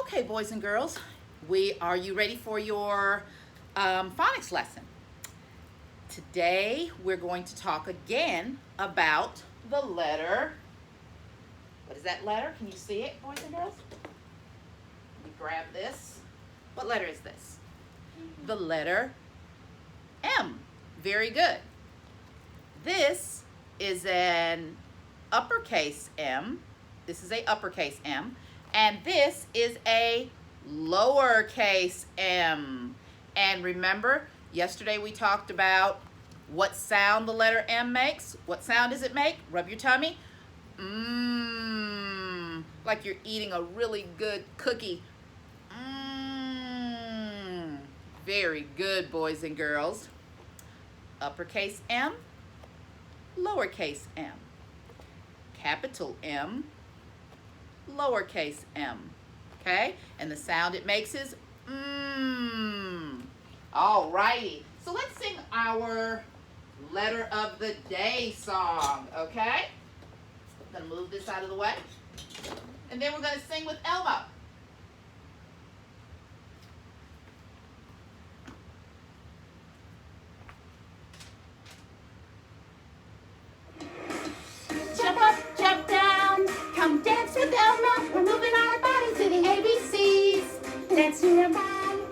Okay, boys and girls, are you ready for your phonics lesson? Today we're going to talk again about the letter. What is that letter? Can you see it, boys and girls? Let me grab this. What letter is this? The letter M. Very good. This is an uppercase M. This is a uppercase M. And this is a lowercase m. And remember, yesterday we talked about what sound the letter M makes. What sound does it make? Rub your tummy. Mmm. Like you're eating a really good cookie. Mmm. Very good, boys and girls. Uppercase M, lowercase m. Capital M, lowercase m. Okay? And the sound it makes is mmm. All righty. So let's sing our letter of the day song. Okay? I'm going to move this out of the way. And then we're going to sing with Elmo. Jump up, jump down, come dance with Elmo. We're moving our bodies to the ABCs. Dancing around,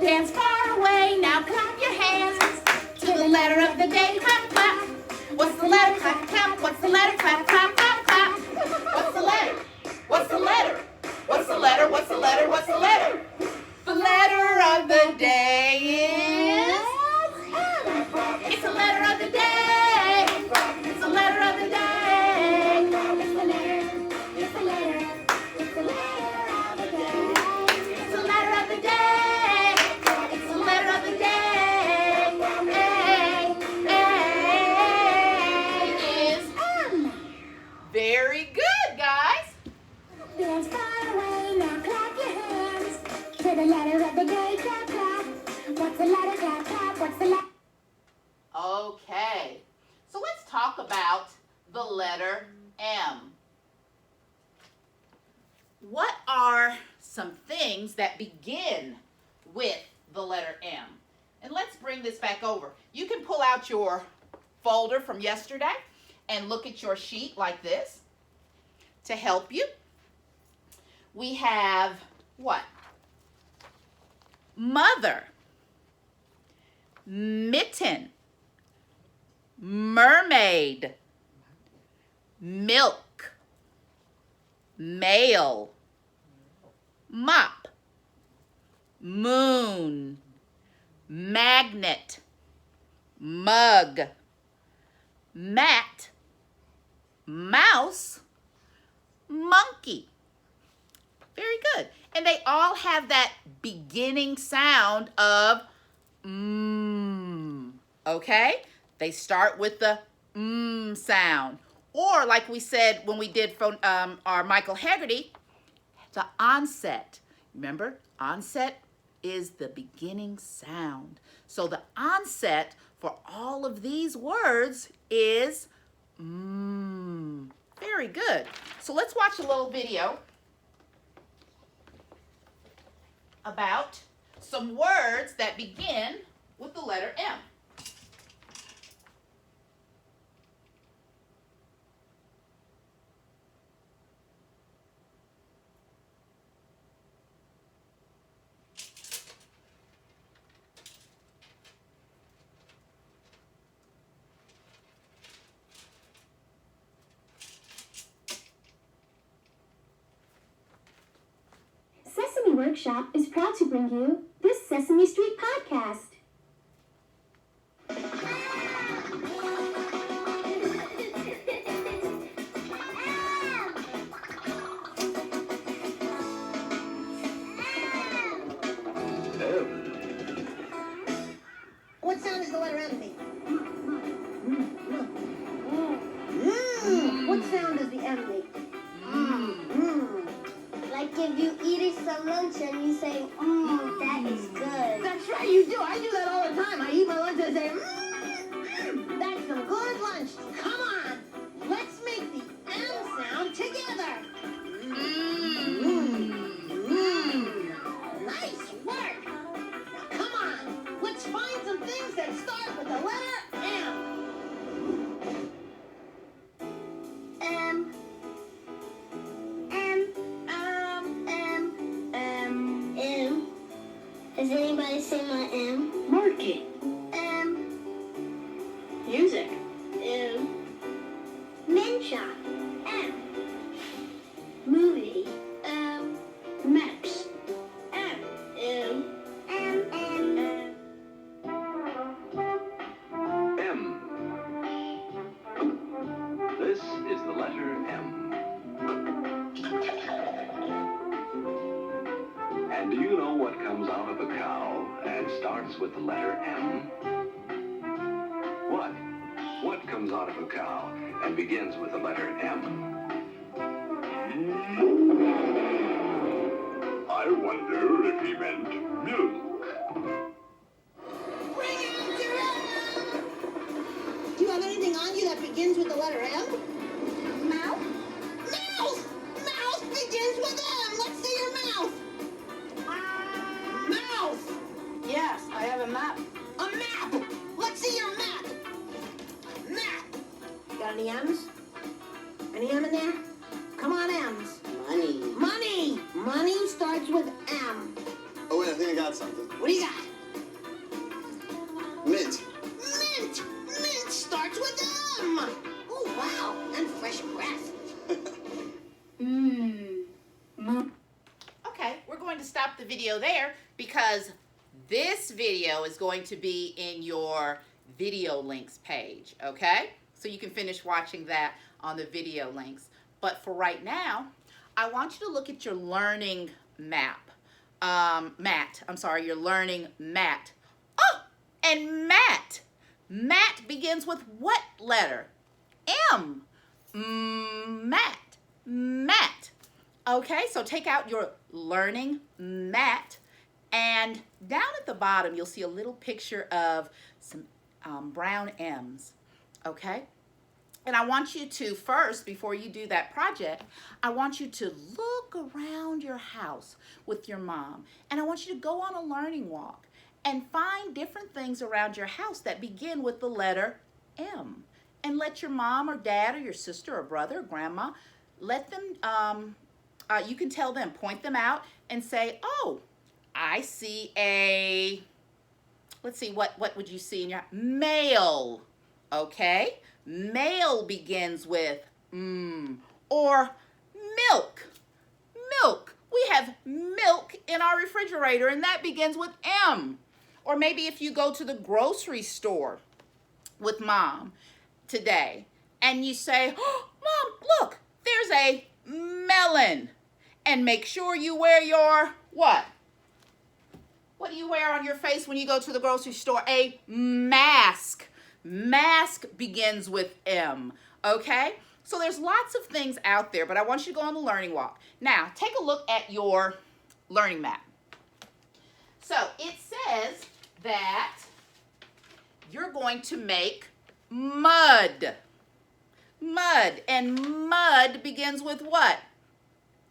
dance far away. Now clap your hands to the letter of the day. Clap, clap. What's the letter? Clap, clap. What's the letter? Clap, clap, clap, clap. What's the letter? What's the letter? What's the letter? What's the letter? What's the letter? The letter of the day is... It's the letter of the day. It's the letter of the day. It's the letter. It's the letter. It's the letter of the day. It's the letter of the day. It's the letter of the day. A is M. Very good, guys. Dance far away, now clap your hands to the letter of the day. Clap, clap. What's the letter? Clap, clap. What's the letter? Okay, so let's talk about the letter M. What are some things that begin with the letter M? And let's bring this back over. You can pull out your folder from yesterday and look at your sheet like this to help you. We have what? Mother, mitten, mermaid, milk, mail, mop, moon, magnet, mug, mat, mouse, monkey. Very good. And they all have that beginning sound of mmm. Okay? They start with the sound. Or like we said when we did from our Michael Haggerty, the onset. Remember, onset is the beginning sound. So the onset for all of these words is Very good. So let's watch a little video about some words that begin with the letter M. Sesame Workshop is proud to bring you this Sesame Street podcast. What sound does the letter M make? What sound does the M make? Like if you eating some lunch and you say, that is good. That's right, you do. I do that all the time. I eat my lunch and I say, that's some good lunch. Come on, let's make the M sound together. a cow and starts with the letter M? What? What comes out of a cow and begins with the letter M? I wonder if he meant milk. Bring out your M! Do you have anything on you that begins with the letter M? Mouth? Mouth! Mouth begins with M! Let's see your mouth! Mouth! Yes, I have a map. A map! Let's see your map! Map! Got any M's? Any M in there? Come on, M's. Money. Money! Money starts with M. Oh, wait, I think I got something. What do you got? Mint. Mint! Mint starts with M! Oh, wow! And fresh breath. Okay, we're going to stop the video there because this video is going to be in your video links page, okay? So you can finish watching that on the video links. But for right now, I want you to look at your learning map. Your learning mat. Oh, and mat. Mat begins with what letter? M. Mat. Mat. Okay, so take out your learning mat, and down at the bottom you'll see a little picture of some brown M's. Okay, and I want you to first, before you do that project, I want you to look around your house with your mom, and I want you to go on a learning walk and find different things around your house that begin with the letter M, and let your mom or dad or your sister or brother or grandma, let them you can tell them, point them out and say, oh, I see a, let's see, what would you see in your, male, okay? Male begins with or milk, milk. We have milk in our refrigerator and that begins with M. Or maybe if you go to the grocery store with mom today and you say, oh, Mom, look, there's a melon. And make sure you wear your what? What do you wear on your face when you go to the grocery store? A mask. Mask begins with M, okay? So there's lots of things out there, but I want you to go on the learning walk. Now, take a look at your learning map. So it says that you're going to make mud. Mud, and mud begins with what?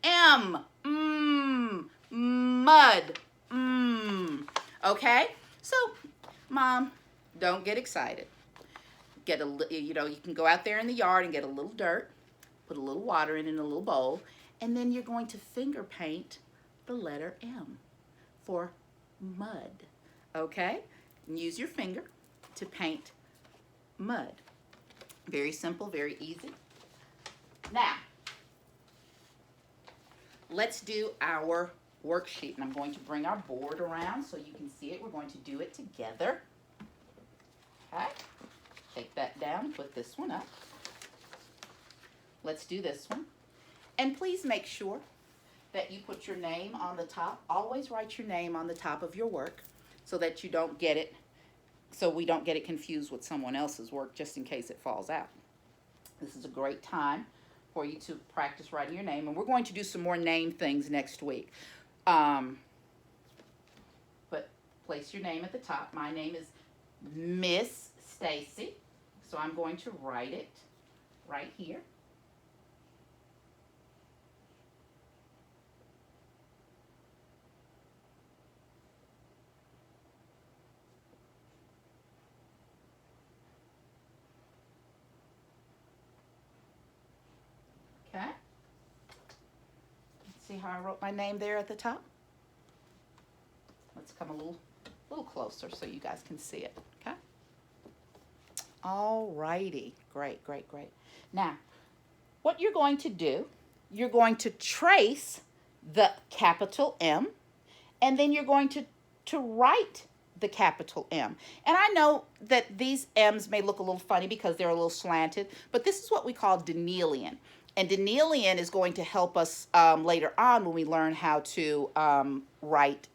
M. Mud. Okay? So, Mom, don't get excited. Get you can go out there in the yard and get a little dirt, put a little water in a little bowl, and then you're going to finger paint the letter M for mud. Okay? And use your finger to paint mud. Very simple, very easy. Now, let's do our worksheet. And I'm going to bring our board around so you can see it. We're going to do it together. Okay. Take that down, put this one up. Let's do this one. And please make sure that you put your name on the top. Always write your name on the top of your work so that you don't get it, so we don't get it confused with someone else's work just in case it falls out. This is a great time for you to practice writing your name, and we're going to do some more name things next week. But place your name at the top. My name is Miss Stacy, so I'm going to write it right here. Okay. See how I wrote my name there at the top? Let's come a little closer so you guys can see it. Okay. All righty. Great, great, great. Now, what you're going to do, you're going to trace the capital M, and then you're going to write the capital M. And I know that these M's may look a little funny because they're a little slanted, but this is what we call Danielian. And Danielian is going to help us later on when we learn how to write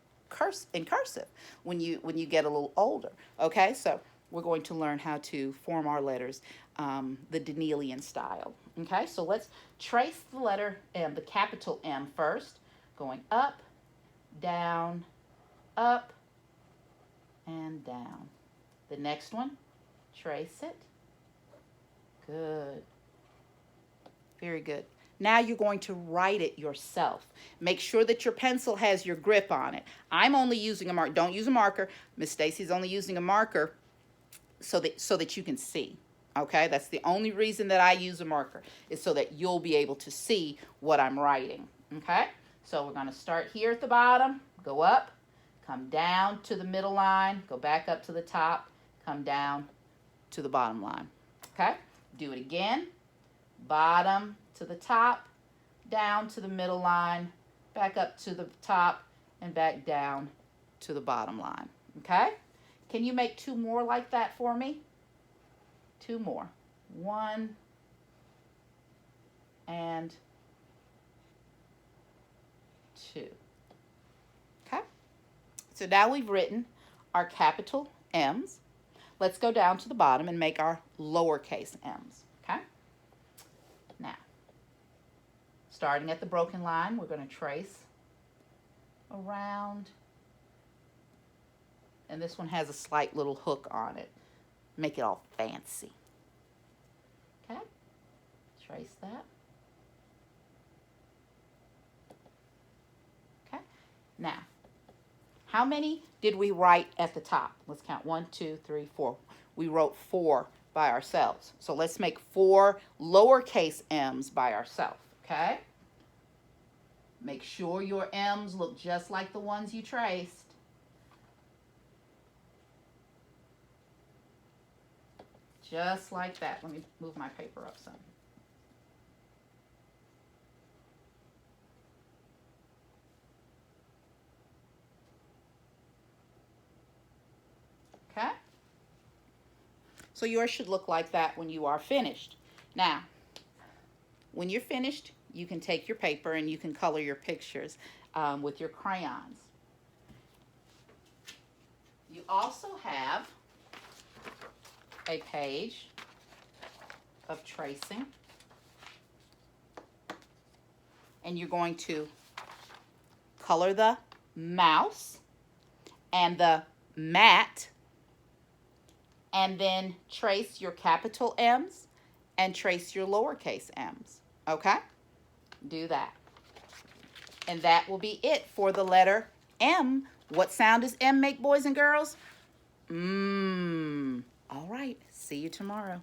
in cursive when you get a little older. Okay, so we're going to learn how to form our letters the Danielian style. Okay, so let's trace the letter M, the capital M first, going up, down, up, and down. The next one, trace it. Good. Very good. Now you're going to write it yourself. Make sure that your pencil has your grip on it. I'm only using a marker. Don't use a marker. Miss Stacy's only using a marker so that you can see. Okay? That's the only reason that I use a marker, is so that you'll be able to see what I'm writing. Okay? So we're going to start here at the bottom, go up, come down to the middle line, go back up to the top, come down to the bottom line. Okay? Do it again. Bottom to the top, down to the middle line, back up to the top, and back down to the bottom line. Okay? Can you make 2 more like that for me? 2 more. 1 and 2. Okay? So now we've written our capital M's. Let's go down to the bottom and make our lowercase m's. Okay? Now, starting at the broken line, we're going to trace around. And this one has a slight little hook on it. Make it all fancy. Okay? Trace that. Okay? Now, how many did we write at the top? Let's count. 1, 2, 3, 4. We wrote 4 by ourselves. So let's make 4 lowercase m's by ourselves. Okay? Make sure your m's look just like the ones you traced. Just like that. Let me move my paper up some. Okay? So yours should look like that when you are finished. Now, when you're finished, you can take your paper and you can color your pictures with your crayons. You also have a page of tracing, and you're going to color the mouse and the mat, and then trace your capital M's and trace your lowercase m's. Okay? Do that. And that will be it for the letter M. What sound does M make, boys and girls? All right. See you tomorrow.